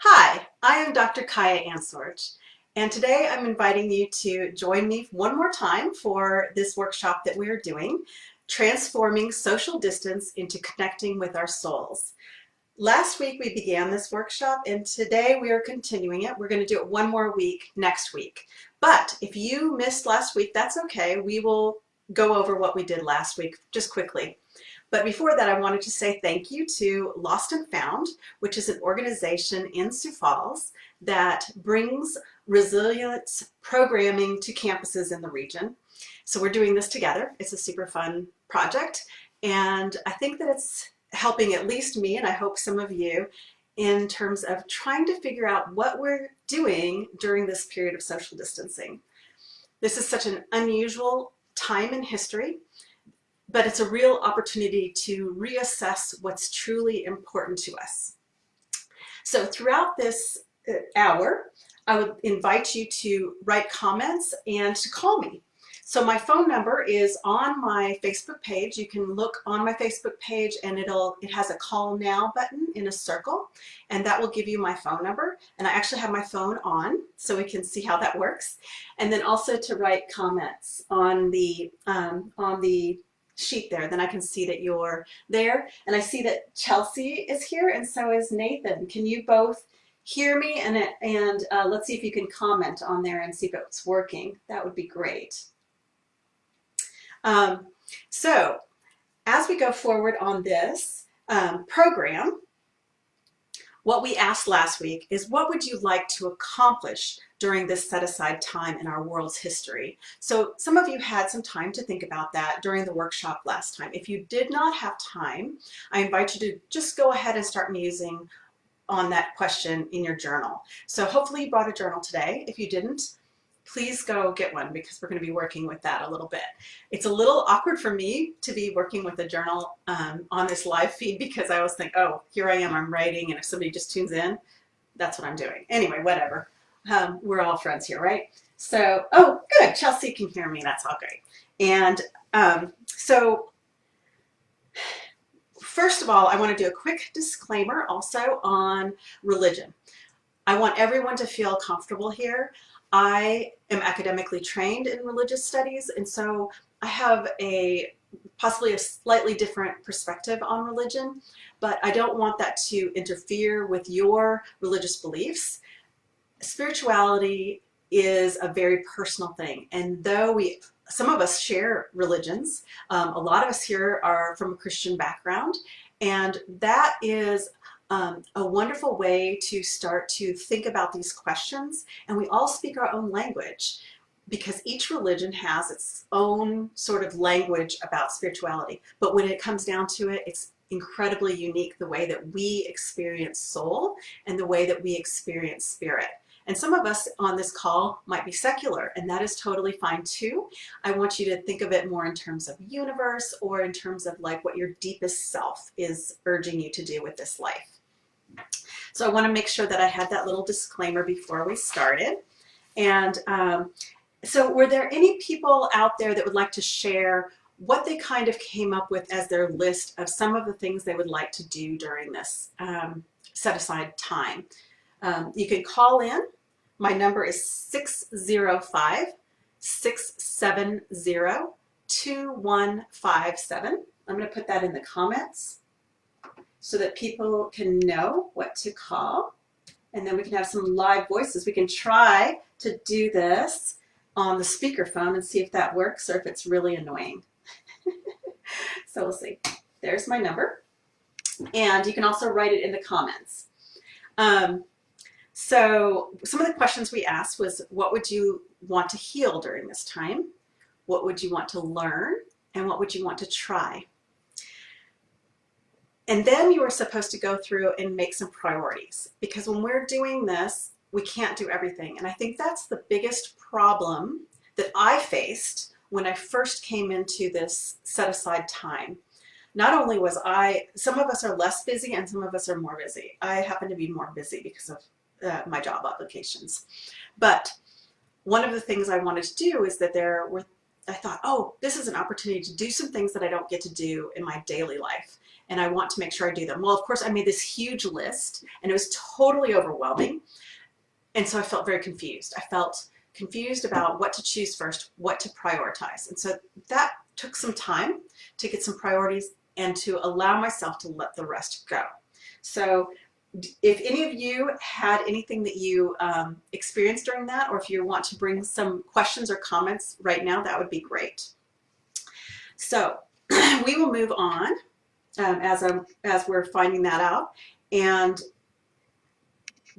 Hi, I am Dr. Kaiya Ansorge, and today I'm inviting you to join me one more time for this workshop that we are doing, Transforming Social Distance into Connecting with Our Souls. Last week we began this workshop, and today we are continuing it. We're going to do it one more week next week. But if you missed last week, that's okay. We will go over what we did last week just quickly. But before that, I wanted to say thank you to Lost and Found, which is an organization in Sioux Falls that brings resilience programming to campuses in the region. So we're doing this together. It's a super fun project. And I think that it's helping at least me, and I hope some of you, in terms of trying to figure out what we're doing during this period of social distancing. This is such an unusual time in history, but it's a real opportunity to reassess what's truly important to us. So throughout this hour, I would invite you to write comments and to call me. So my phone number is on my Facebook page. You can look on my Facebook page and it has a call now button in a circle, and that will give you my phone number. And I actually have my phone on so we can see how that works. And then also to write comments on the sheet there, then I can see that you're there. And I see that Chelsea is here, and so is Nathan. Can you both hear me? And let's see if you can comment on there and see if it's working. That would be great. So as we go forward on this program, what we asked last week is, what would you like to accomplish during this set-aside time in our world's history? So some of you had some time to think about that during the workshop last time. If you did not have time, I invite you to just go ahead and start musing on that question in your journal. So hopefully you brought a journal today. If you didn't, please go get one, because we're going to be working with that a little bit. It's a little awkward for me to be working with a journal on this live feed, because I always think, oh, here I am, I'm writing, and if somebody just tunes in, that's what I'm doing. Anyway, whatever. We're all friends here, right? So, oh, good. Chelsea can hear me. That's all great. And so first of all, I want to do a quick disclaimer also on religion. I want everyone to feel comfortable here. I am academically trained in religious studies, and so I have possibly a slightly different perspective on religion, but I don't want that to interfere with your religious beliefs. Spirituality is a very personal thing, and though some of us share religions, a lot of us here are from a Christian background, and that is a wonderful way to start to think about these questions. And we all speak our own language, because each religion has its own sort of language about spirituality. But when it comes down to it, it's incredibly unique, the way that we experience soul and the way that we experience spirit. And some of us on this call might be secular, and that is totally fine too. I want you to think of it more in terms of universe, or in terms of like what your deepest self is urging you to do with this life. So I want to make sure that I had that little disclaimer before we started. And so were there any people out there that would like to share what they kind of came up with as their list of some of the things they would like to do during this set-aside time? You can call in. My number is 605-670-2157. I'm going to put that in the comments so that people can know what to call, and then we can have some live voices. We can try to do this on the speakerphone and see if that works, or if it's really annoying. So we'll see. There's my number, and you can also write it in the comments. So some of the questions we asked was, what would you want to heal during this time? What would you want to learn? And what would you want to try? And then you are supposed to go through and make some priorities, because when we're doing this, we can't do everything. And I think that's the biggest problem that I faced when I first came into this set-aside time. Not only was some of us are less busy and some of us are more busy. I happen to be more busy because of my job obligations. But one of the things I wanted to do is that I thought, oh, this is an opportunity to do some things that I don't get to do in my daily life. and I want to make sure I do them. Well, of course, I made this huge list, and it was totally overwhelming. And so I felt very confused. I felt confused about what to choose first, what to prioritize. And so that took some time to get some priorities and to allow myself to let the rest go. So if any of you had anything that you experienced during that, or if you want to bring some questions or comments right now, that would be great. So we will move on as we're finding that out. And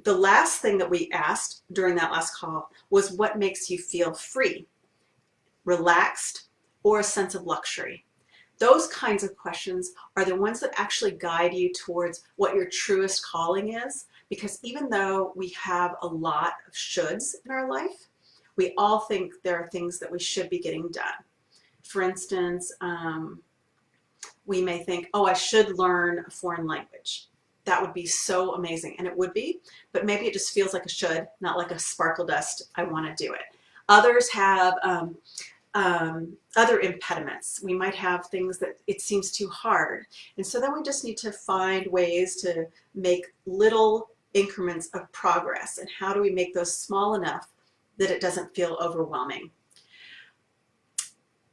the last thing that we asked during that last call was, what makes you feel free, relaxed, or a sense of luxury? Those kinds of questions are the ones that actually guide you towards what your truest calling is, because even though we have a lot of shoulds in our life, we all think there are things that we should be getting done. For instance, we may think, oh, I should learn a foreign language. That would be so amazing, and it would be, but maybe it just feels like a should, not like a sparkle dust, I want to do it. Others have other impediments. We might have things that it seems too hard, and so then we just need to find ways to make little increments of progress, and how do we make those small enough that it doesn't feel overwhelming.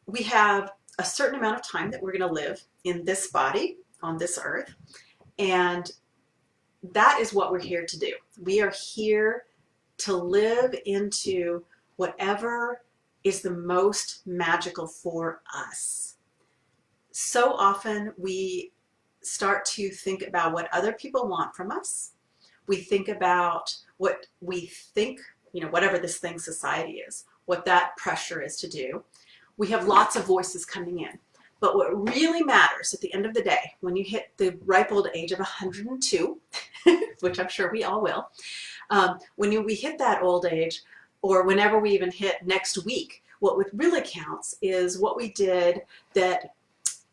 We have a certain amount of time that we're going to live in this body on this earth, and that is what we're here to do. We are here to live into whatever is the most magical for us. So often we start to think about what other people want from us. We think about what we think, whatever this thing society is, what that pressure is to do. We have lots of voices coming in. But what really matters at the end of the day, when you hit the ripe old age of 102, which I'm sure we all will, when we hit that old age, or whenever we even hit next week, what really counts is what we did that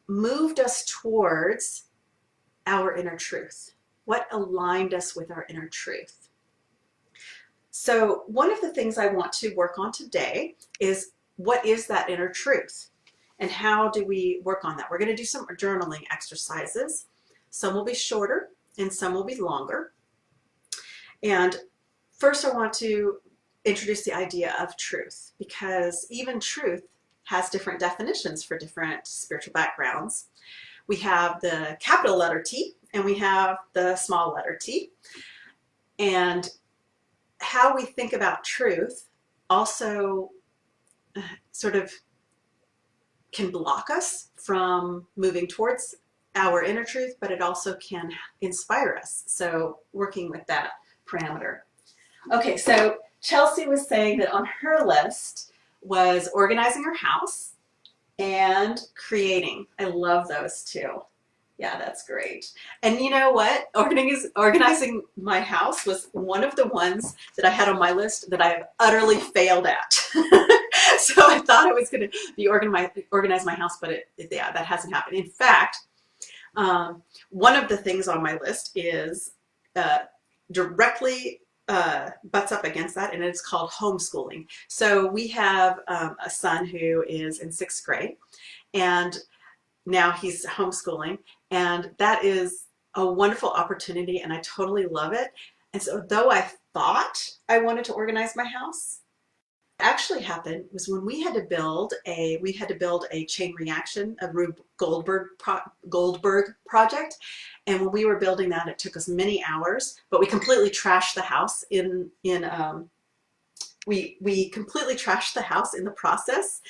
moved us towards our inner truth. What aligned us with our inner truth? So one of the things I want to work on today is, what is that inner truth? And how do we work on that? We're going to do some journaling exercises. Some will be shorter and some will be longer. And first I want to introduce the idea of truth, because even truth has different definitions for different spiritual backgrounds. We have the capital letter T and we have the small letter t. And how we think about truth also sort of can block us from moving towards our inner truth, but it also can inspire us. So working with that parameter. Okay, so Chelsea was saying that on her list was organizing her house and creating. I love those two. Yeah, that's great. And you know what? Organizing my house was one of the ones that I had on my list that I have utterly failed at. So I thought I was going to be organize my house, but yeah, that hasn't happened. In fact, one of the things on my list is directly butts up against that, and it's called homeschooling. So we have a son who is in 6th grade, and now he's homeschooling, and that is a wonderful opportunity, and I totally love it. And so though I thought I wanted to organize my house, what actually happened was when we had to build a chain reaction, a Rube Goldberg project. And when we were building that, it took us many hours, but we completely trashed the house we completely trashed the house in the process,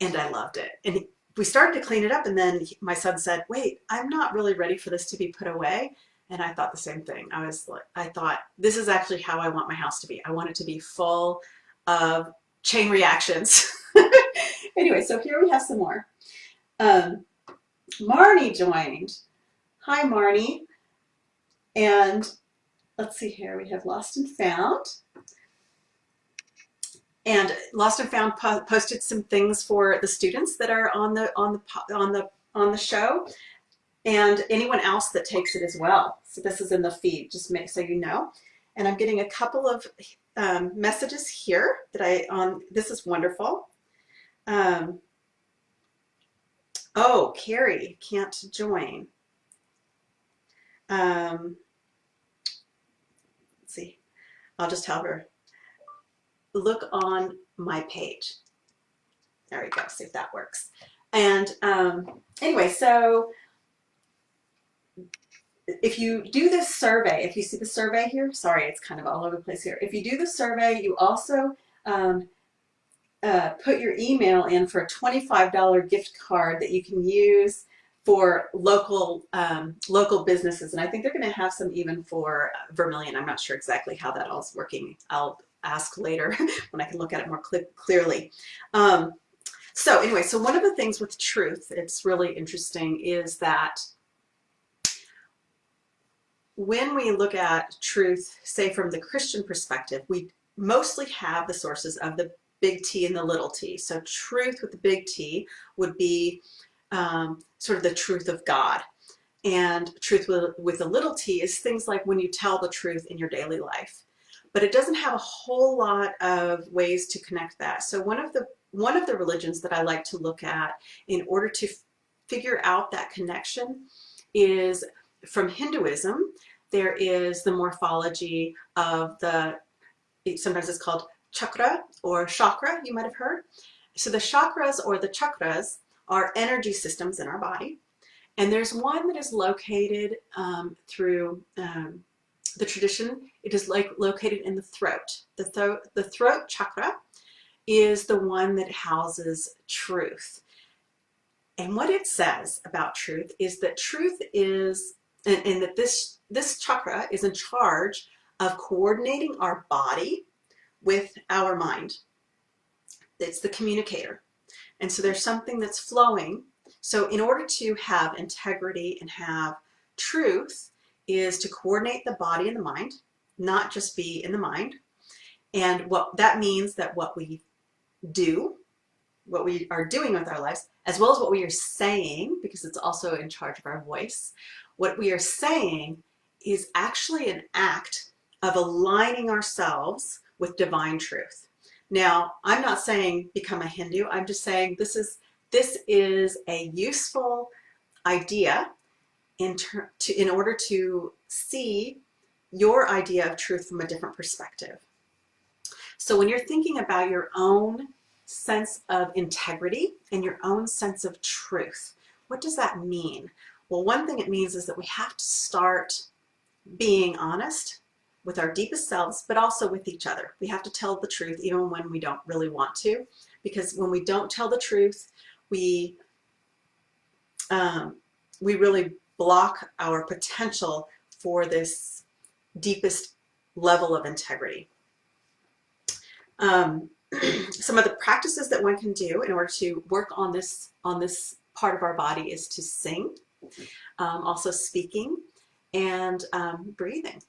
and I loved it. And we started to clean it up, and then my son said, wait, I'm not really ready for this to be put away. And I thought the same thing. I thought, this is actually how I want my house to be. I want it to be full of chain reactions. Anyway, so here we have some more. Marnie joined. Hi, Marnie. And let's see here, we have Lost and Found. And Lost and Found posted some things for the students that are on the show, and anyone else that takes it as well. So this is in the feed, just so you know. And I'm getting a couple of messages here that this is wonderful. Oh, Carrie can't join. let's see, I'll just tell her, look on my page. There we go, see if that works. And anyway, so if you do this survey, if you see the survey here, sorry, it's kind of all over the place here. If you do the survey, you also put your email in for a $25 gift card that you can use for local local businesses. And I think they're going to have some even for Vermilion. I'm not sure exactly how that all is working. I'll ask later when I can look at it more clearly. So anyway, so one of the things with truth, it's really interesting, is that when we look at truth, say from the Christian perspective, we mostly have the sources of the big T and the little t. So truth with the big T would be sort of the truth of God. And truth with a little t is things like when you tell the truth in your daily life. But it doesn't have a whole lot of ways to connect that. So one of the religions that I like to look at in order to figure out that connection is from Hinduism. There is the morphology of sometimes it's called chakra or chakra, you might have heard. So the chakras or the chakras are energy systems in our body. And there's one that is located through the tradition. It is located in the throat. The throat chakra is the one that houses truth. And what it says about truth is that truth is, and that this chakra is in charge of coordinating our body with our mind. It's the communicator. And so there's something that's flowing. So in order to have integrity and have truth is to coordinate the body and the mind, not just be in the mind. And what that means, that what we do, what we are doing with our lives, as well as what we are saying, because it's also in charge of our voice, what we are saying is actually an act of aligning ourselves with divine truth. Now, I'm not saying become a Hindu. I'm just saying this is a useful idea in order to see your idea of truth from a different perspective. So when you're thinking about your own sense of integrity and your own sense of truth, what does that mean? Well, one thing it means is that we have to start being honest with our deepest selves, but also with each other. We have to tell the truth even when we don't really want to, because when we don't tell the truth, we really block our potential for this deepest level of integrity. Some of the practices that one can do in order to work on this part of our body is to sing, also speaking, and breathing.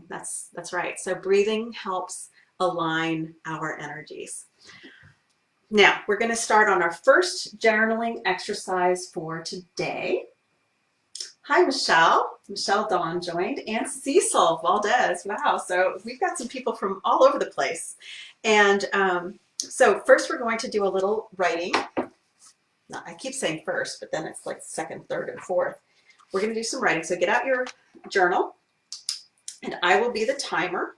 That's right. So breathing helps align our energies. Now we're going to start on our first journaling exercise for today. Hi, Michelle. Michelle Dawn joined, and Cecil Valdez. Wow, so we've got some people from all over the place. And so first we're going to do a little writing. Now, I keep saying first, but then it's like second, third, and fourth. We're going to do some writing. So get out your journal, and I will be the timer.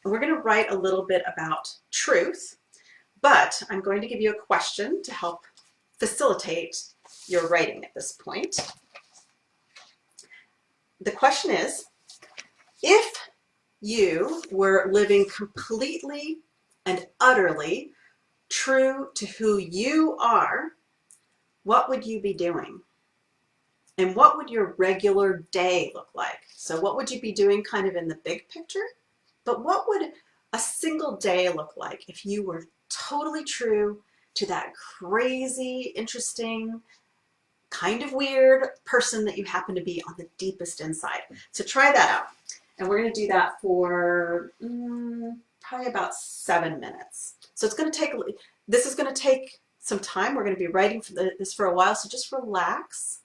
And we're going to write a little bit about truth, but I'm going to give you a question to help facilitate your writing at this point. The question is, if you were living completely and utterly true to who you are, what would you be doing? And what would your regular day look like? So what would you be doing kind of in the big picture? But what would a single day look like if you were totally true to that crazy, interesting, kind of weird person that you happen to be on the deepest inside? So try that out. And we're going to do that for probably about 7 minutes. So it's going to take, this is going to take some time. We're going to be writing for this for a while. So just relax,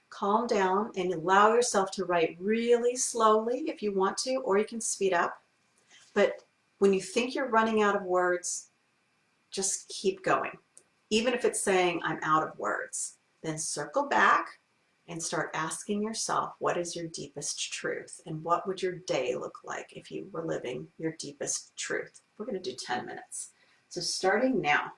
calm down, and allow yourself to write really slowly if you want to, or you can speed up. But when you think you're running out of words, just keep going. Even if it's saying, I'm out of words, then circle back and start asking yourself, what is your deepest truth? And what would your day look like if you were living your deepest truth? We're going to do 10 minutes. So starting now.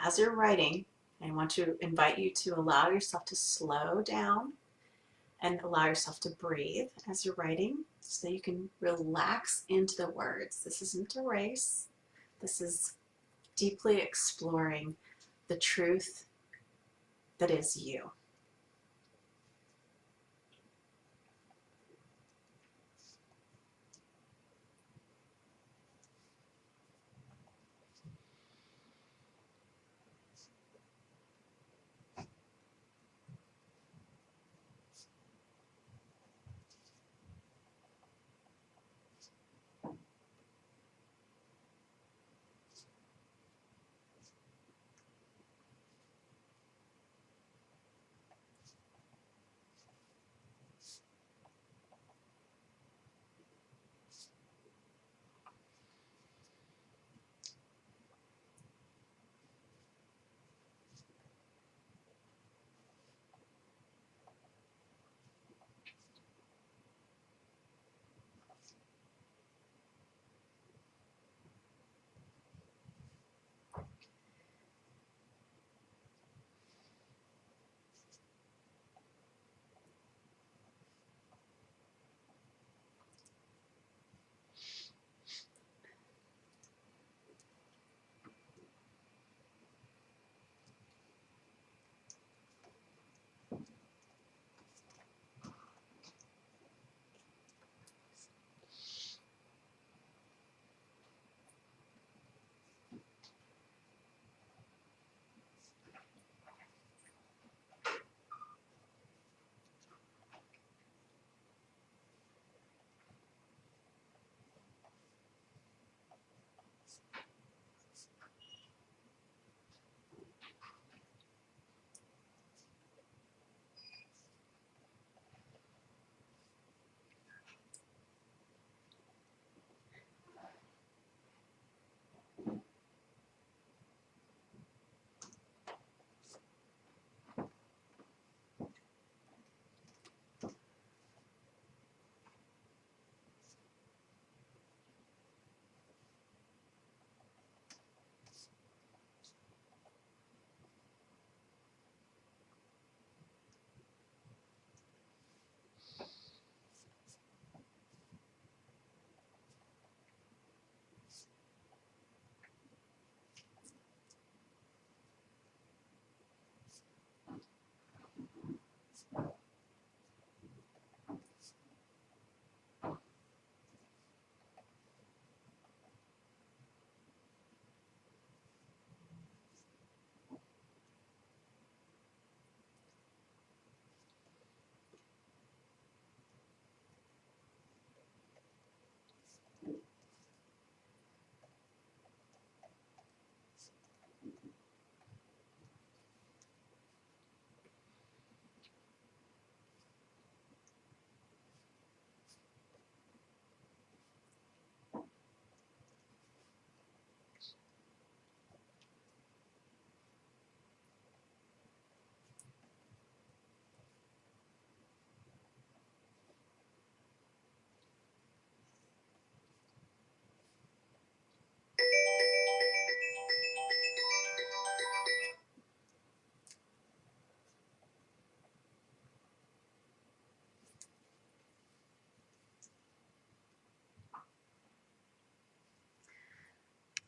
as you're writing, I want to invite you to allow yourself to slow down and allow yourself to breathe as you're writing so you can relax into the words. This isn't a race. This is deeply exploring the truth that is you.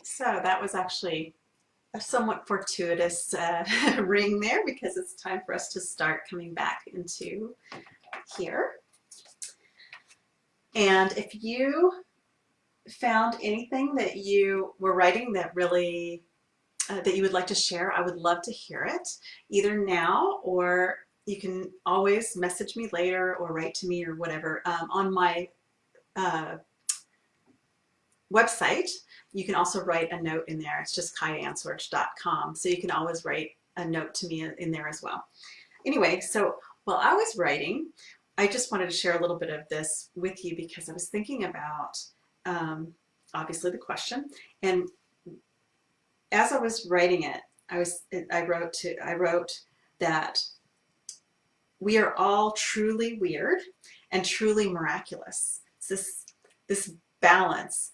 So that was actually a somewhat fortuitous ring there because it's time for us to start coming back into here. And if you found anything that you were writing that really that you would like to share, I would love to hear it, either now or you can always message me later or write to me or whatever. On my website, you can also write a note in there. It's just kayaansorge.com. So you can always write a note to me in there as well. Anyway, so while I was writing, I just wanted to share a little bit of this with you because I was thinking about obviously the question, and as I was writing it, I wrote that we are all truly weird and truly miraculous. It's this balance.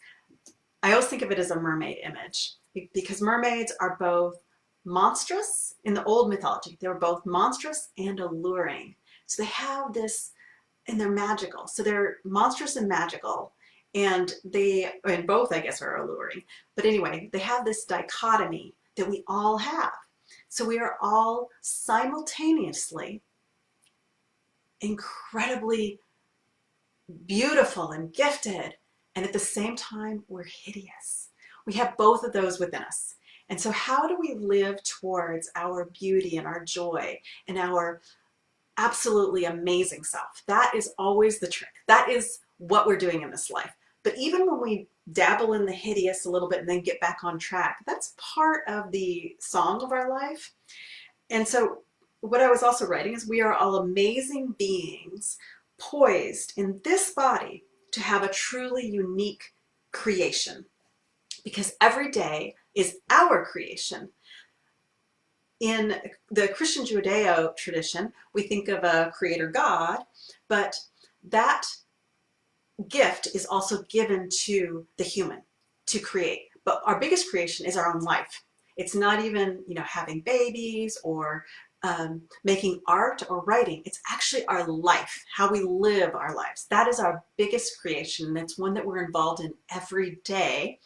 I always think of it as a mermaid image because mermaids are both monstrous in the old mythology. They were both monstrous and alluring. So they have this, and they're magical. So they're monstrous and magical, and both, I guess, are alluring. But anyway, they have this dichotomy that we all have. So we are all simultaneously incredibly beautiful and gifted, and at the same time, we're hideous. We have both of those within us. And so how do we live towards our beauty and our joy and our absolutely amazing self? That is always the trick. That is what we're doing in this life. But even when we dabble in the hideous a little bit and then get back on track, that's part of the song of our life. And so what I was also writing is we are all amazing beings poised in this body to have a truly unique creation, because every day is our creation. In the Christian Judeo tradition, we think of a creator God, but that gift is also given to the human to create. But our biggest creation is our own life. It's not even, having babies or making art or writing. It's actually our life, how we live our lives. That is our biggest creation, and it's one that we're involved in every day.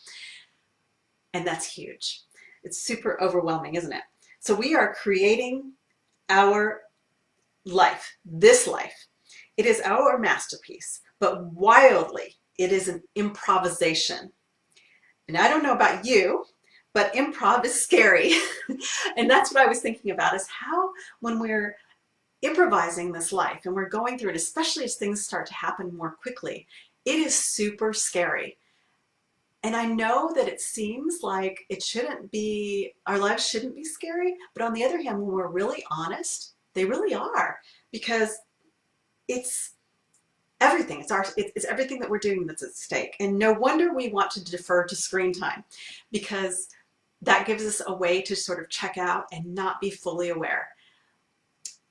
And that's huge. It's super overwhelming, isn't it? So we are creating our life, this life. It is our masterpiece, but wildly, it is an improvisation. And I don't know about you, but improv is scary. And that's what I was thinking about, is how when we're improvising this life and we're going through it, especially as things start to happen more quickly, it is super scary. And I know that it seems like it shouldn't be, our lives shouldn't be scary, but on the other hand, when we're really honest, they really are, because it's everything. It's everything that we're doing that's at stake. And no wonder we want to defer to screen time, because that gives us a way to sort of check out and not be fully aware.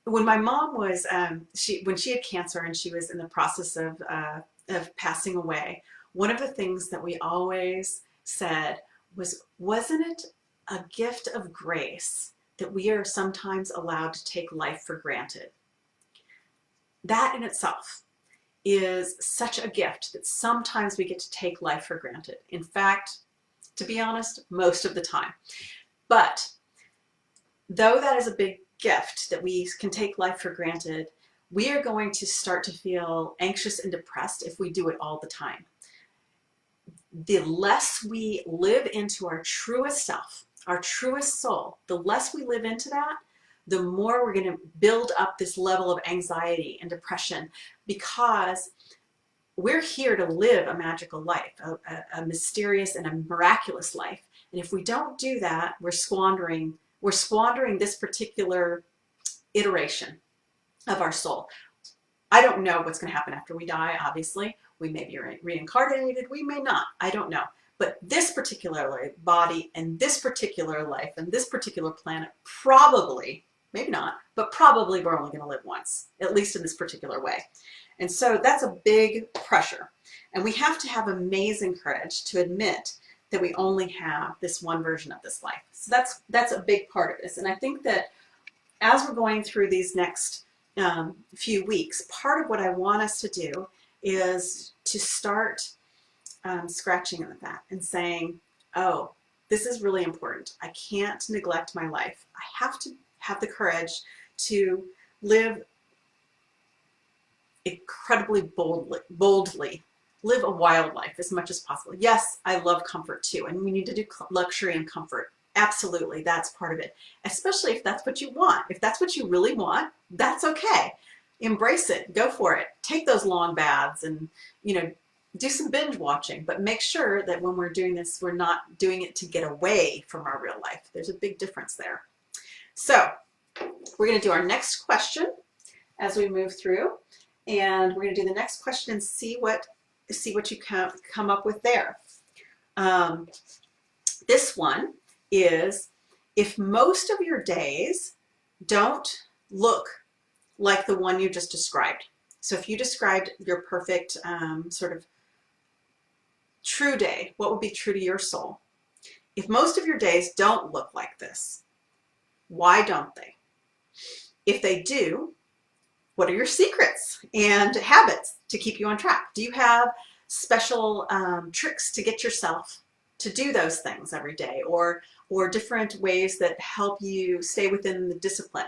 When my mom was, when she had cancer and she was in the process of passing away, one of the things that we always said was, wasn't it a gift of grace that we are sometimes allowed to take life for granted? That in itself is such a gift that sometimes we get to take life for granted. In fact, to be honest, most of the time. But though that is a big gift that we can take life for granted, we are going to start to feel anxious and depressed if we do it all the time. The less we live into our truest self, our truest soul, the less we live into that, the more we're going to build up this level of anxiety and depression, because we're here to live a magical life, a mysterious and a miraculous life. And if we don't do that, we're squandering this particular iteration of our soul. I don't know what's going to happen after we die, obviously. We may be reincarnated, we may not, I don't know. But this particular body and this particular life and this particular planet, probably, maybe not, but probably we're only going to live once, at least in this particular way. And so that's a big pressure. And we have to have amazing courage to admit that we only have this one version of this life. So that's a big part of this. And I think that as we're going through these next few weeks, part of what I want us to do is to start scratching at that and saying, oh, this is really important. I can't neglect my life. I have to have the courage to live incredibly boldly, live a wild life as much as possible. Yes, I love comfort too, and we need to do luxury and comfort. Absolutely, that's part of it, especially if that's what you want. If that's what you really want, that's okay. Embrace it, go for it. Take those long baths and, do some binge watching, but make sure that when we're doing this, we're not doing it to get away from our real life. There's a big difference there. So we're going to do our next question as we move through, and we're going to do the next question and see what you come up with there. This one is, if most of your days don't look like the one you just described. So if you described your perfect sort of true day, what would be true to your soul? If most of your days don't look like this, Why don't they? If they do, what are your secrets and habits to keep you on track? Do you have special tricks to get yourself to do those things every day, or different ways that help you stay within the discipline?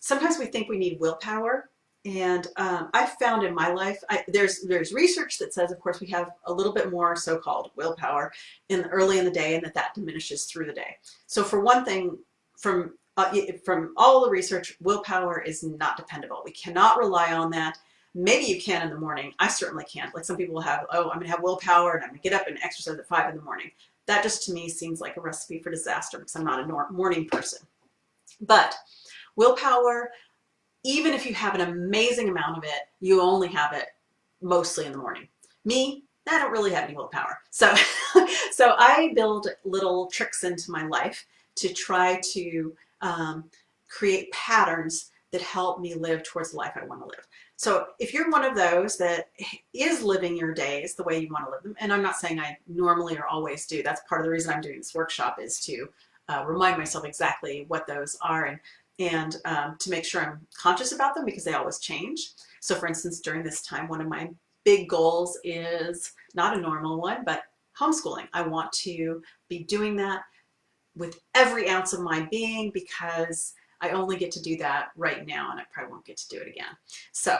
Sometimes we think we need willpower, and I've found in my life, there's research that says, of course, we have a little bit more so-called willpower early in the day, and that diminishes through the day. So for one thing, from all the research, willpower is not dependable. We cannot rely on that. Maybe you can in the morning. I certainly can't. Like some people have, oh, I'm going to have willpower and I'm going to get up and exercise at 5 in the morning. That just to me seems like a recipe for disaster because I'm not a morning person. But willpower, even if you have an amazing amount of it, you only have it mostly in the morning. Me, I don't really have any willpower. So, so I build little tricks into my life to try to create patterns that help me live towards the life I want to live. So if you're one of those that is living your days the way you want to live them, and I'm not saying I normally or always do, that's part of the reason I'm doing this workshop, is to remind myself exactly what those are, and to make sure I'm conscious about them because they always change. So for instance, during this time, one of my big goals is not a normal one, but homeschooling. I want to be doing that with every ounce of my being because I only get to do that right now and I probably won't get to do it again. So,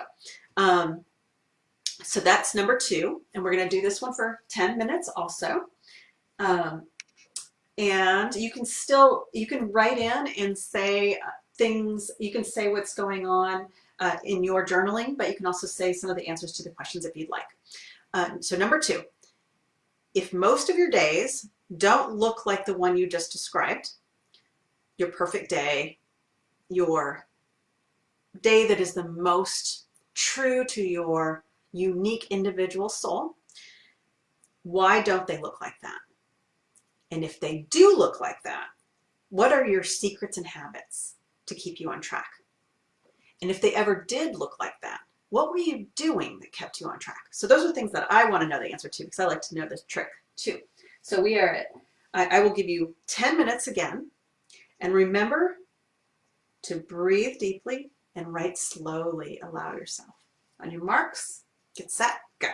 so that's number 2, and we're going to do this one for 10 minutes also. And you can write in and say things, you can say what's going on in your journaling, but you can also say some of the answers to the questions if you'd like. So number 2, if most of your days don't look like the one you just described, your perfect day, your day that is the most true to your unique individual soul, why don't they look like that? And if they do look like that, what are your secrets and habits to keep you on track? And if they ever did look like that, what were you doing that kept you on track? So those are things that I want to know the answer to because I like to know this trick too. So we are at, I will give you 10 minutes again. And remember to breathe deeply and write slowly. Allow yourself. On your marks, get set, go.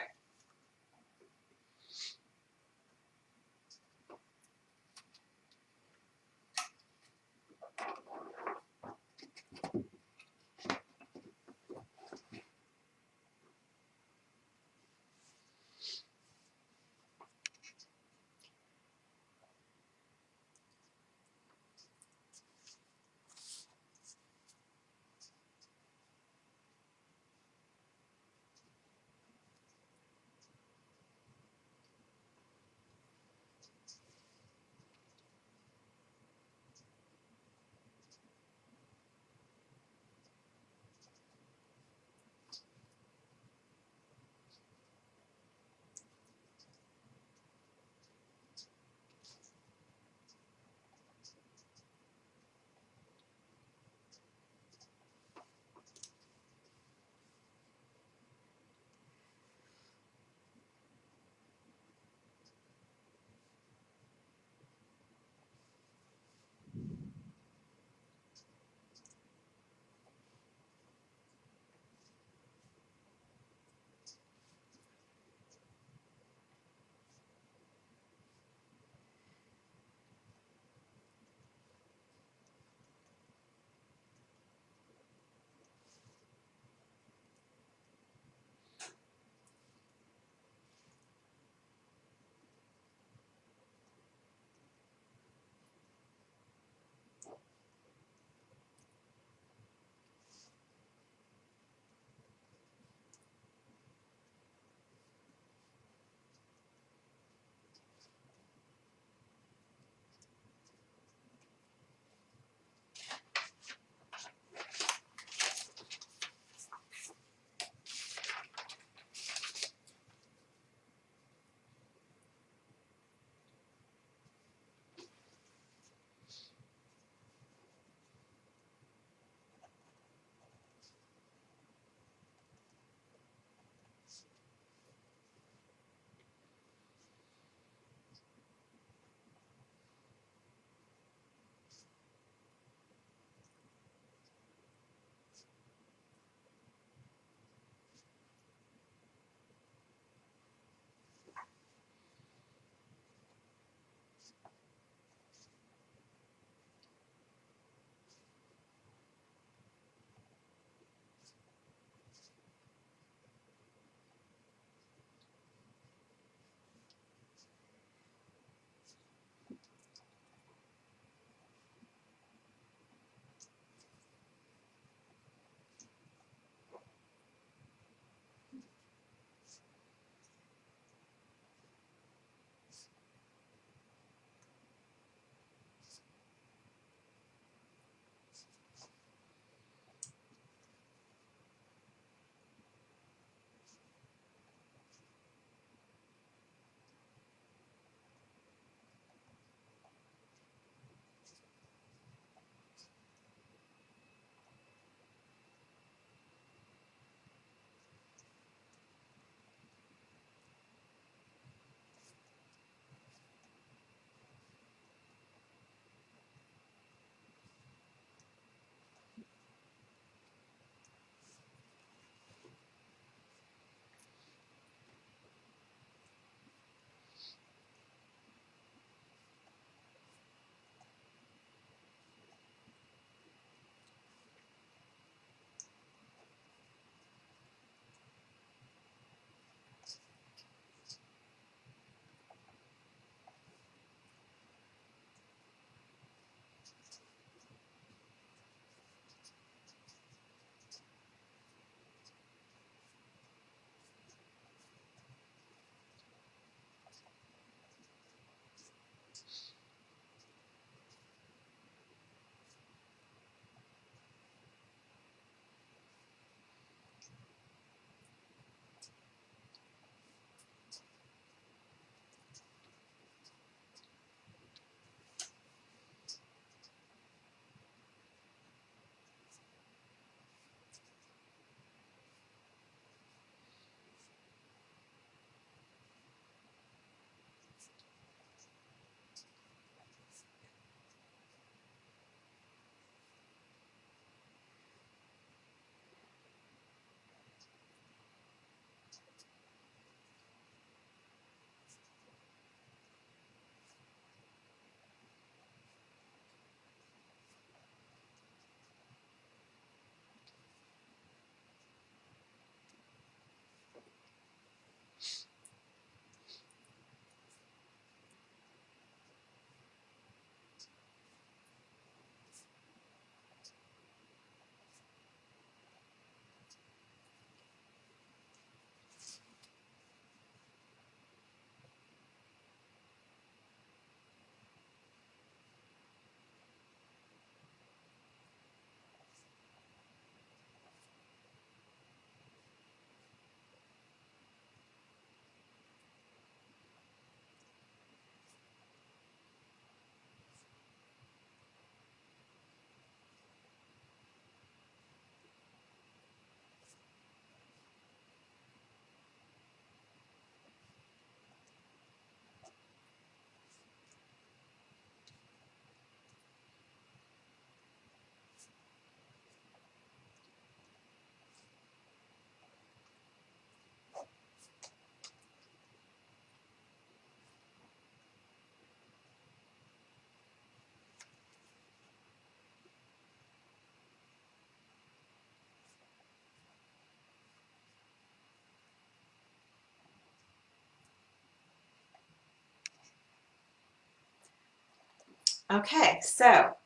Okay, so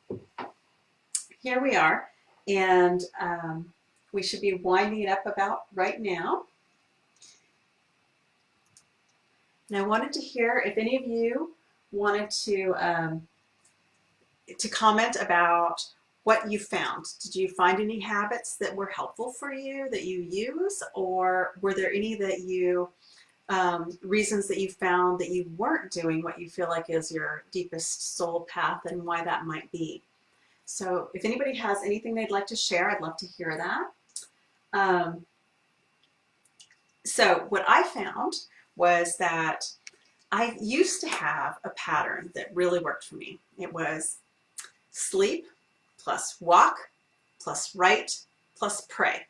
here we are, and we should be winding it up about right now. And I wanted to hear if any of you wanted to comment about what you found. Did you find any habits that were helpful for you that you use, or were there any that you reasons that you found that you weren't doing what you feel like is your deepest soul path, and why that might be? So if anybody has anything they'd like to share, I'd love to hear that. So what I found was that I used to have a pattern that really worked for me. It was sleep plus walk plus write plus pray.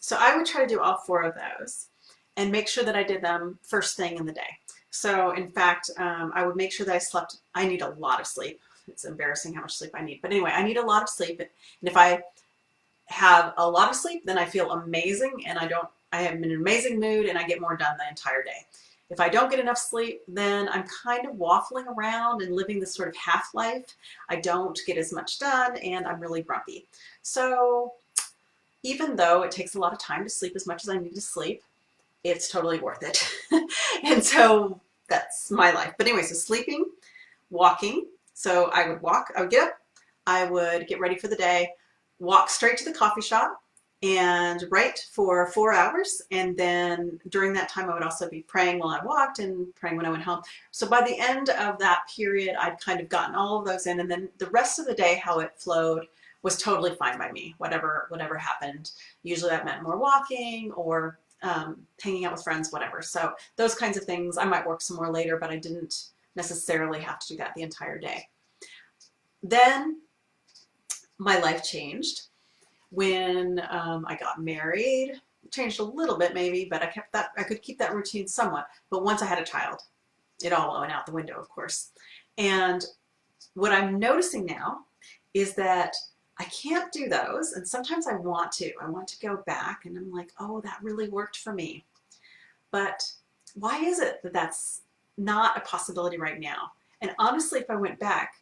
So I would try to do all four of those and make sure that I did them first thing in the day. So in fact, I would make sure that I slept. I need a lot of sleep. It's embarrassing how much sleep I need. But anyway, I need a lot of sleep. And if I have a lot of sleep, then I feel amazing, and I am in an amazing mood, and I get more done the entire day. If I don't get enough sleep, then I'm kind of waffling around and living this sort of half life. I don't get as much done, and I'm really grumpy. So even though it takes a lot of time to sleep as much as I need to sleep, it's totally worth it. And so that's my life. But anyway, so sleeping, walking. So I would walk, I would get up, I would get ready for the day, walk straight to the coffee shop and write for 4 hours. And then during that time, I would also be praying while I walked and praying when I went home. So by the end of that period, I'd kind of gotten all of those in. And then the rest of the day, how it flowed was totally fine by me, whatever happened. Usually that meant more walking or hanging out with friends, whatever. So those kinds of things, I might work some more later, but I didn't necessarily have to do that the entire day. Then my life changed when I got married. It changed a little bit maybe, but I could keep that routine somewhat. But once I had a child, it all went out the window, of course. And what I'm noticing now is that I can't do those. And sometimes I want to go back, and I'm like, oh, that really worked for me. But why is it that that's not a possibility right now? And honestly, if I went back,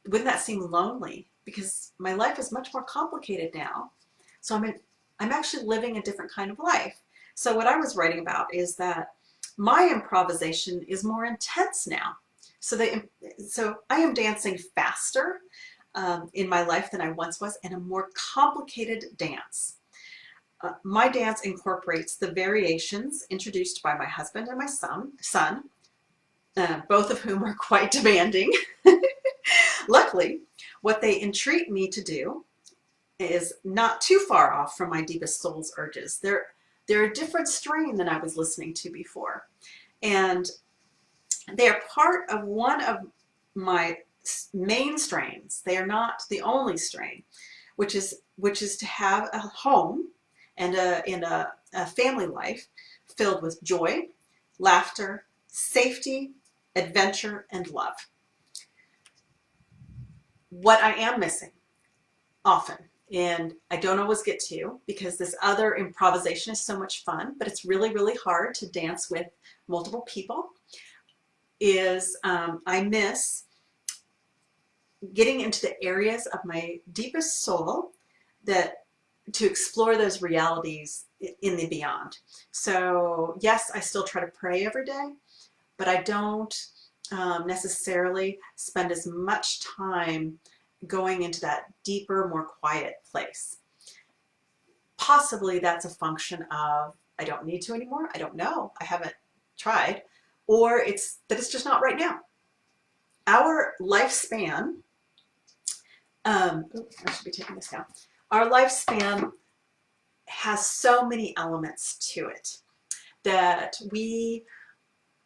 wouldn't that seem lonely? Because my life is much more complicated now. So I'm actually living a different kind of life. So what I was writing about is that my improvisation is more intense now. So I am dancing faster in my life than I once was, and a more complicated dance. My dance incorporates the variations introduced by my husband and my son, both of whom are quite demanding. Luckily, what they entreat me to do is not too far off from my deepest soul's urges. They're a different strain than I was listening to before. And they are part of one of my main strains. They are not the only strain, which is to have a home and a family life filled with joy, laughter, safety, adventure, and love. What I am missing often, and I don't always get to because this other improvisation is so much fun, but it's really, really hard to dance with multiple people, is I miss getting into the areas of my deepest soul to explore those realities in the beyond. So yes, I still try to pray every day, but I don't necessarily spend as much time going into that deeper, more quiet place. Possibly that's a function of I don't need to anymore. I don't know. I haven't tried. Or it's that it's just not right now. Our lifespan, I should be taking this down. Our lifespan has so many elements to it that we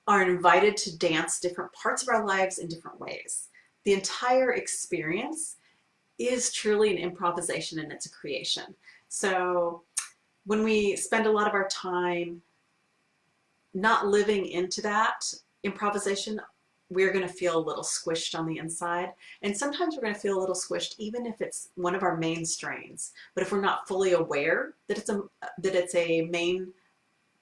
are invited to dance different parts of our lives in different ways. The entire experience is truly an improvisation, and it's a creation. So when we spend a lot of our time not living into that improvisation, we're going to feel a little squished on the inside. And sometimes we're going to feel a little squished even if it's one of our main strains. But if we're not fully aware that it's a main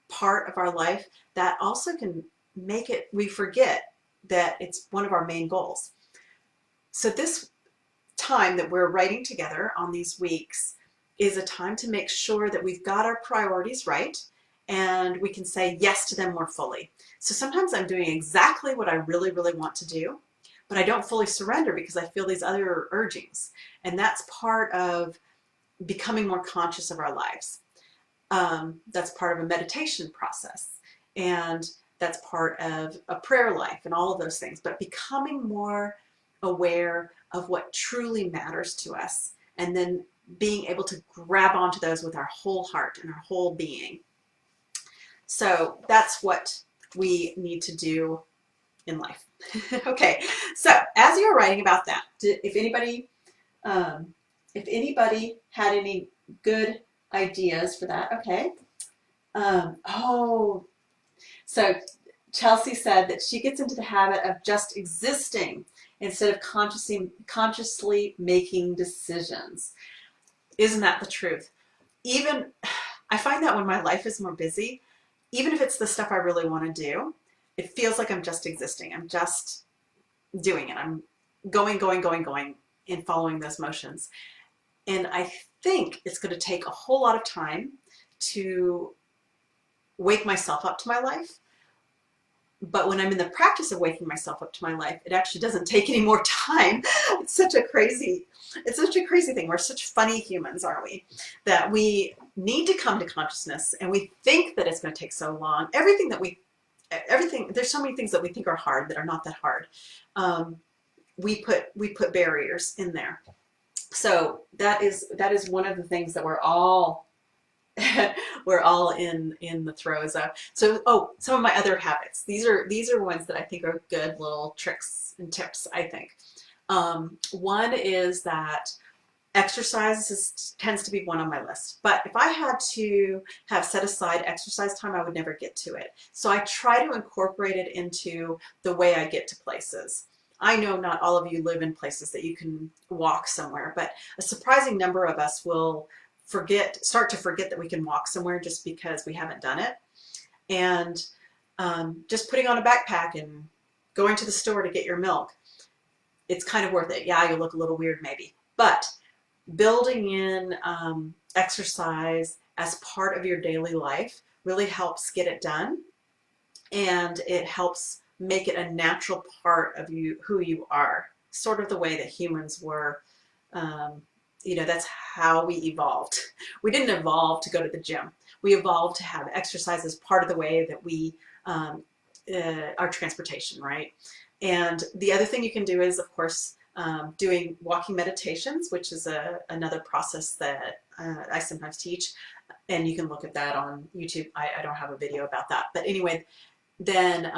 part of our life, that also can make it, we forget that it's one of our main goals. So this time that we're writing together on these weeks is a time to make sure that we've got our priorities right and we can say yes to them more fully. So sometimes I'm doing exactly what I really, really want to do, but I don't fully surrender because I feel these other urgings. And that's part of becoming more conscious of our lives. That's part of a meditation process. And that's part of a prayer life and all of those things. But becoming more aware of what truly matters to us and then being able to grab onto those with our whole heart and our whole being. So that's what we need to do in life. Okay, so as you're writing about that, if anybody had any good ideas for that, okay. So Chelsea said that she gets into the habit of just existing instead of consciously making decisions. Isn't that the truth? Even I find that when my life is more busy, even if it's the stuff I really want to do, it feels like I'm just existing. I'm just doing it. I'm going, and following those motions. And I think it's going to take a whole lot of time to wake myself up to my life. But when I'm in the practice of waking myself up to my life, it actually doesn't take any more time. It's such a crazy thing. We're such funny humans, aren't we? That we need to come to consciousness and we think that it's going to take so long. There's so many things that we think are hard that are not that hard. We put barriers in there. So that is one of the things that we're all in the throes of. So, some of my other habits. These are ones that I think are good little tricks and tips, I think. One is that exercise tends to be one on my list. But if I had to have set aside exercise time, I would never get to it. So I try to incorporate it into the way I get to places. I know not all of you live in places that you can walk somewhere, but a surprising number of us will start to forget that we can walk somewhere just because we haven't done it. And just putting on a backpack and going to the store to get your milk, it's kind of worth it. Yeah, you'll look a little weird maybe, but building in exercise as part of your daily life really helps get it done, and it helps make it a natural part of who you are, sort of the way that humans were. That's how we evolved. We didn't evolve to go to the gym. We evolved to have exercise as part of the way that we our transportation, right? And the other thing you can do is, of course, doing walking meditations, which is another process that I sometimes teach, and you can look at that on YouTube. I don't have a video about that, but anyway, then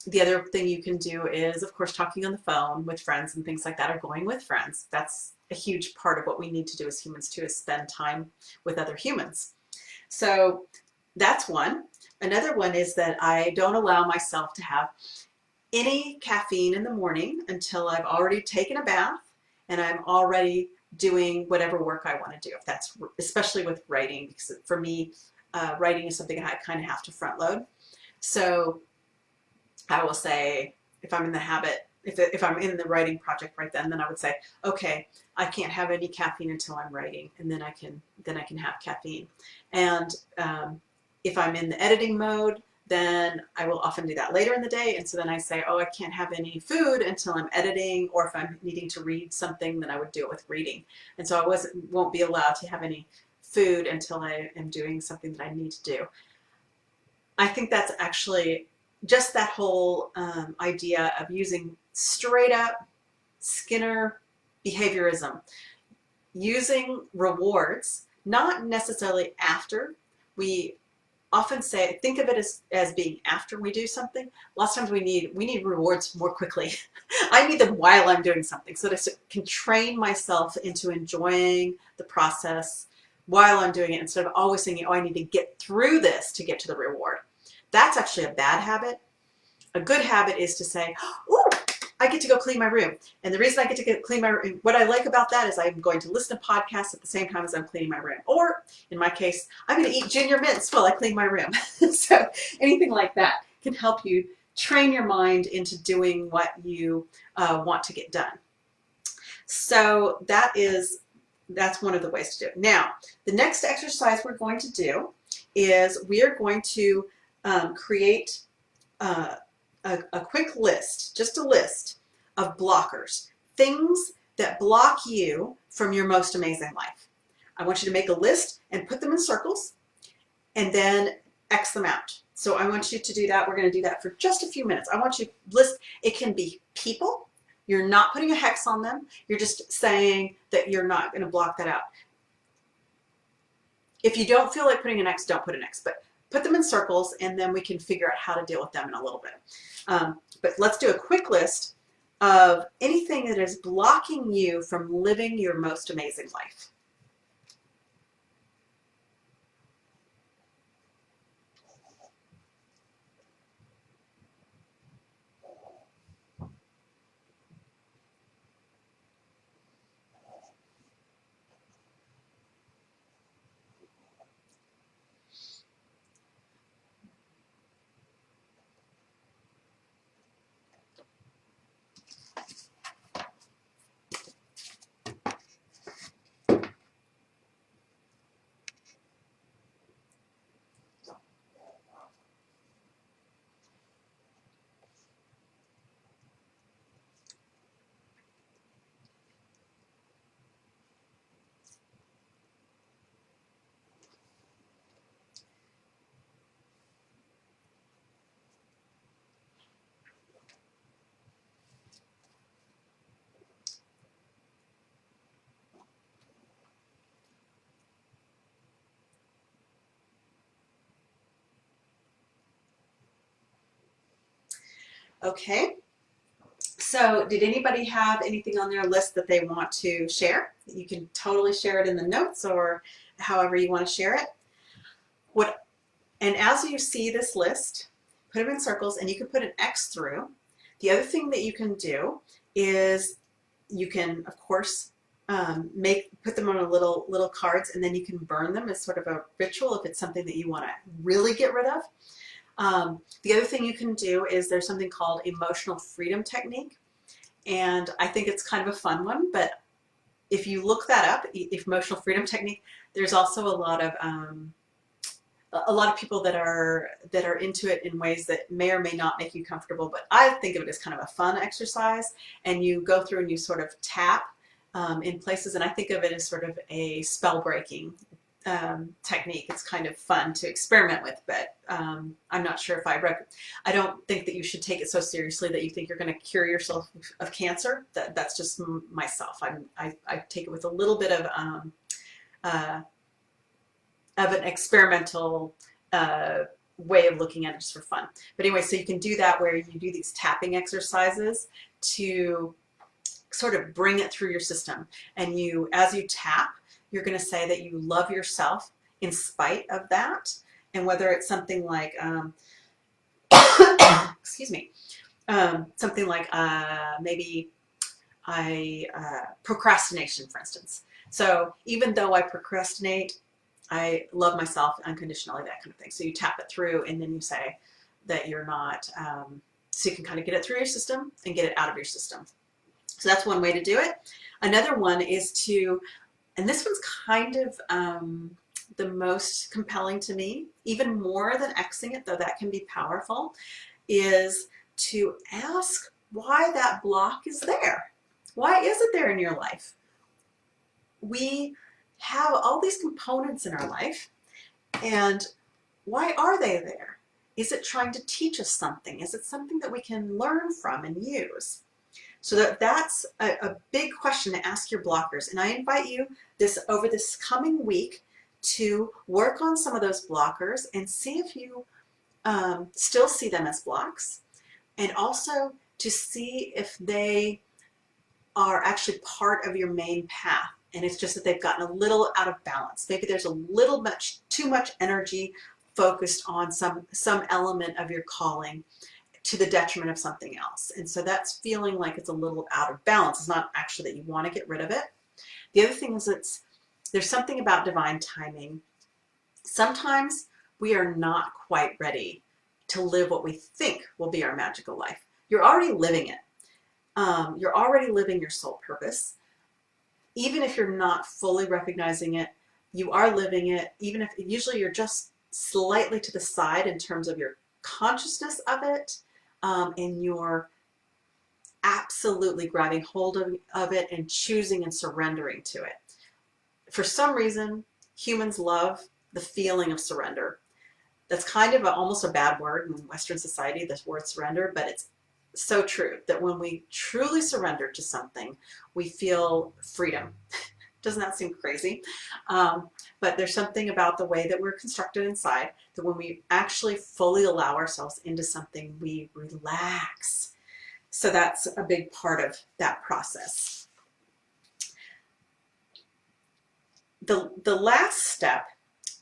the other thing you can do is, of course, talking on the phone with friends and things like that, or going with friends. That's a huge part of what we need to do as humans too, is spend time with other humans. So that's one. Another one is that I don't allow myself to have any caffeine in the morning until I've already taken a bath and I'm already doing whatever work I want to do. If that's especially with writing, because for me, writing is something I kind of have to front load. So I will say, if I'm in the habit, if I'm in the writing project right then I would say, okay, I can't have any caffeine until I'm writing, and then I can have caffeine. And if I'm in the editing mode, then I will often do that later in the day. And so then I say, oh, I can't have any food until I'm editing, or if I'm needing to read something, then I would do it with reading. And so I won't be allowed to have any food until I am doing something that I need to do. I think that's actually just that whole idea of using straight up Skinner behaviorism, using rewards, not necessarily after. We often say, think of it as being after we do something. Lots of times we need rewards more quickly. I need them while I'm doing something, so that I can train myself into enjoying the process while I'm doing it, instead of always thinking, oh, I need to get through this to get to the reward. That's actually a bad habit. A good habit is to say, oh, I get to go clean my room. And the reason I get to clean my room, what I like about that is I'm going to listen to podcasts at the same time as I'm cleaning my room. Or in my case, I'm going to eat ginger mints while I clean my room. So anything like that can help you train your mind into doing what you want to get done. So that's one of the ways to do it. Now, the next exercise we're going to do is we are going to create a quick list, just a list of blockers, things that block you from your most amazing life. I want you to make a list and put them in circles and then X them out. So I want you to do that. We're going to do that for just a few minutes. I want you to list, it can be people. You're not putting a hex on them. You're just saying that you're not going to block that out. If you don't feel like putting an X, don't put an X, but put them in circles and then we can figure out how to deal with them in a little bit. But let's do a quick list of anything that is blocking you from living your most amazing life. Okay. So did anybody have anything on their list that they want to share? You can totally share it in the notes or however you want to share it. And as you see this list, put them in circles and you can put an X through. The other thing that you can do is you can, of course, put them on a little cards and then you can burn them as sort of a ritual if it's something that you want to really get rid of. The other thing you can do is there's something called emotional freedom technique, and I think it's kind of a fun one, but if you look that up, emotional freedom technique, there's also a lot of people that are into it in ways that may or may not make you comfortable, but I think of it as kind of a fun exercise, and you go through and you sort of tap in places, and I think of it as sort of a spell breaking technique. It's kind of fun to experiment with, but I'm not sure if I don't think that you should take it so seriously that you think you're going to cure yourself of cancer. That's just myself. I take it with a little bit of an experimental way of looking at it just for fun. But anyway, so you can do that where you do these tapping exercises to sort of bring it through your system. And as you tap, you're going to say that you love yourself in spite of that. And whether it's something like, excuse me, something like maybe procrastination, for instance. So even though I procrastinate, I love myself unconditionally, that kind of thing. So you tap it through and then you say that you're not, so you can kind of get it through your system and get it out of your system. So that's one way to do it. Another one is and this one's kind of the most compelling to me, even more than Xing it, though that can be powerful, is to ask why that block is there. Why is it there in your life? We have all these components in our life, and why are they there? Is it trying to teach us something? Is it something that we can learn from and use? So that's a big question to ask your blockers. And I invite you over this coming week to work on some of those blockers and see if you still see them as blocks, and also to see if they are actually part of your main path. And it's just that they've gotten a little out of balance. Maybe there's a little too much energy focused on some element of your calling to the detriment of something else. And so that's feeling like it's a little out of balance. It's not actually that you want to get rid of it. The other thing is there's something about divine timing. Sometimes we are not quite ready to live what we think will be our magical life. You're already living it. You're already living your soul purpose. even if you're not fully recognizing it, you are living it, even if usually you're just slightly to the side in terms of your consciousness of it, and you're absolutely grabbing hold of it and choosing and surrendering to it. For some reason, humans love the feeling of surrender. That's kind of almost a bad word in Western society, this word surrender, but it's so true that when we truly surrender to something, we feel freedom. Doesn't that seem crazy? But there's something about the way that we're constructed inside that when we actually fully allow ourselves into something, we relax. So that's a big part of that process. The last step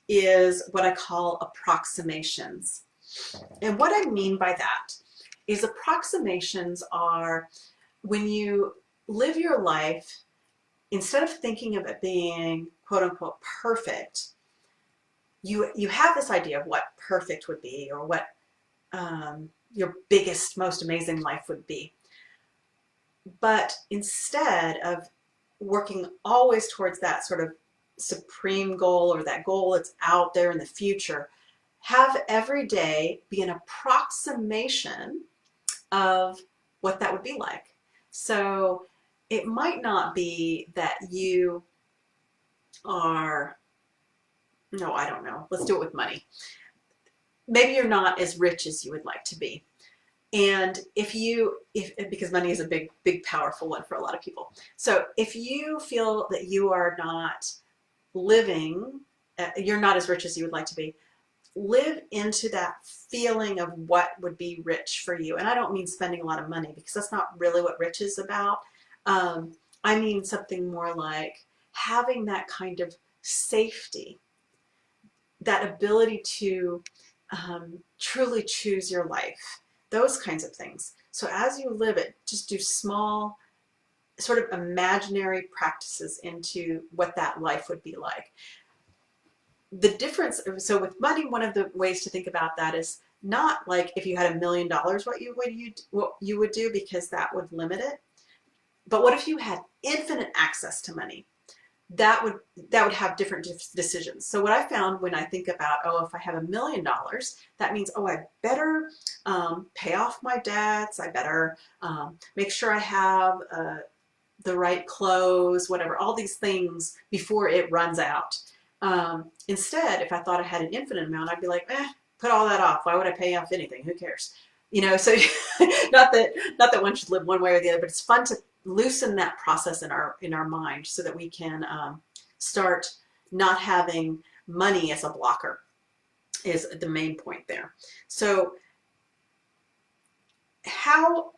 is what I call approximations. And what I mean by that is approximations are when you live your life, instead of thinking of it being quote unquote perfect, you have this idea of what perfect would be, or what your biggest, most amazing life would be. But instead of working always towards that sort of supreme goal, or that goal that's out there in the future, have every day be an approximation of what that would be like. So it might not be that you are, no, I don't know, let's do it with money. Maybe you're not as rich as you would like to be. And because money is a big, powerful one for a lot of people. So if you feel that you are not living, you're not as rich as you would like to be, live into that feeling of what would be rich for you. And I don't mean spending a lot of money, because that's not really what rich is about. I mean something more like having that kind of safety, that ability to truly choose your life, those kinds of things. So as you live it, just do small sort of imaginary practices into what that life would be like. The difference, so with money, one of the ways to think about that is not like if you had $1 million, what you would do, because that would limit it. But what if you had infinite access to money? That would have different decisions. So what I found when I think about, oh, if I have $1 million, that means, oh, I better pay off my debts. I better make sure I have the right clothes, whatever, all these things before it runs out. Instead, if I thought I had an infinite amount, I'd be like, put all that off. Why would I pay off anything? Who cares? You know, so not that one should live one way or the other, but it's fun to loosen that process in our mind so that we can start not having money as a blocker, is the main point there. So how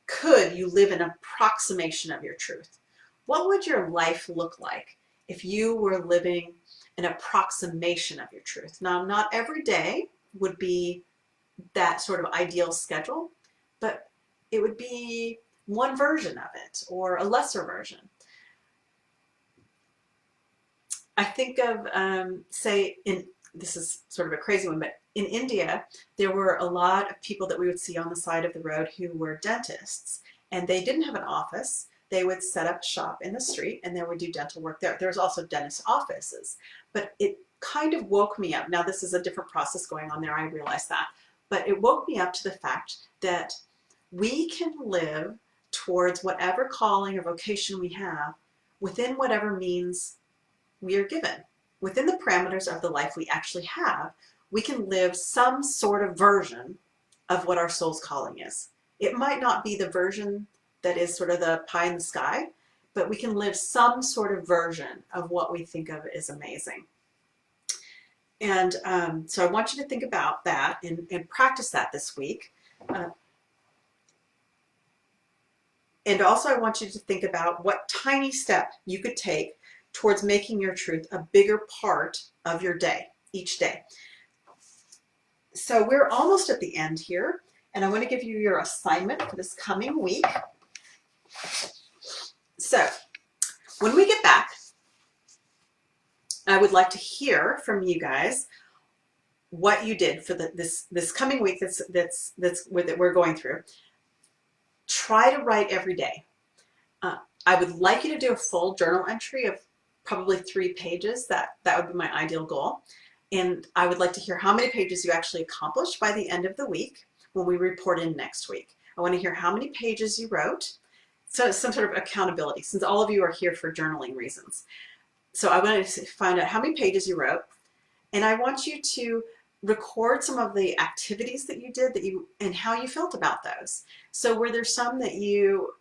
could you live an approximation of your truth? What would your life look like if you were living an approximation of your truth? Now, not every day would be that sort of ideal schedule, but it would be one version of it, or a lesser version. I think of, this is sort of a crazy one, but in India, there were a lot of people that we would see on the side of the road who were dentists, and they didn't have an office. They would set up shop in the street and they would do dental work there. There's also dentist offices, but it kind of woke me up. Now, this is a different process going on there, I realize that, but it woke me up to the fact that we can live towards whatever calling or vocation we have within whatever means we are given. Within the parameters of the life we actually have, we can live some sort of version of what our soul's calling is. It might not be the version that is sort of the pie in the sky, but we can live some sort of version of what we think of as amazing. And so I want you to think about that and practice that this week. And also I want you to think about what tiny step you could take towards making your truth a bigger part of your day, each day. So we're almost at the end here, and I want to give you your assignment for this coming week. So when we get back, I would like to hear from you guys what you did for this coming week that we're going through. Try to write every day. Uh, I would like you to do a full journal entry of probably 3 pages. That would be my ideal goal. And I would like to hear how many pages you actually accomplished by the end of the week when we report in next week. I want to hear how many pages you wrote. So it's some sort of accountability, since all of you are here for journaling reasons. So I want to find out how many pages you wrote, and I want you to record some of the activities that you did and how you felt about those. So were there some that you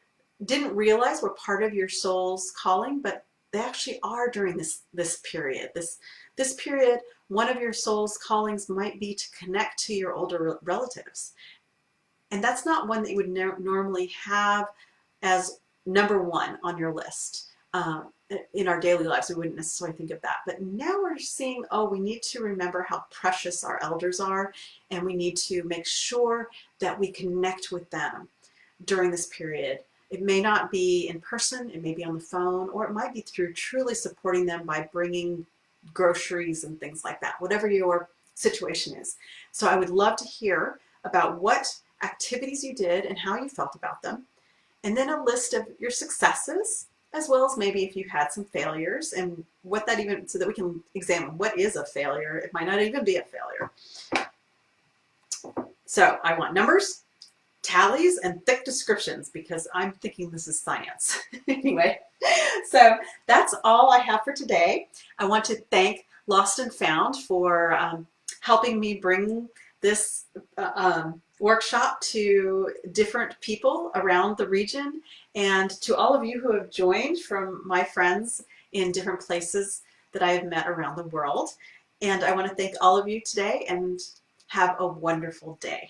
didn't realize were part of your soul's calling, but they actually are during this period. This period, one of your soul's callings might be to connect to your older relatives. And that's not one that you would normally have as number one on your list. In our daily lives, we wouldn't necessarily think of that. But now we're seeing, oh, we need to remember how precious our elders are, and we need to make sure that we connect with them during this period. It may not be in person, it may be on the phone, or it might be through truly supporting them by bringing groceries and things like that, whatever your situation is. So I would love to hear about what activities you did and how you felt about them, and then a list of your successes, as well as maybe if you had some failures and what that even, so that we can examine what is a failure. It might not even be a failure. So I want numbers, tallies, and thick descriptions, because I'm thinking this is science. Anyway, so that's all I have for today. I want to thank Lost and Found for helping me bring this workshop to different people around the region, and to all of you who have joined from my friends in different places that I have met around the world. And I want to thank all of you today, and have a wonderful day.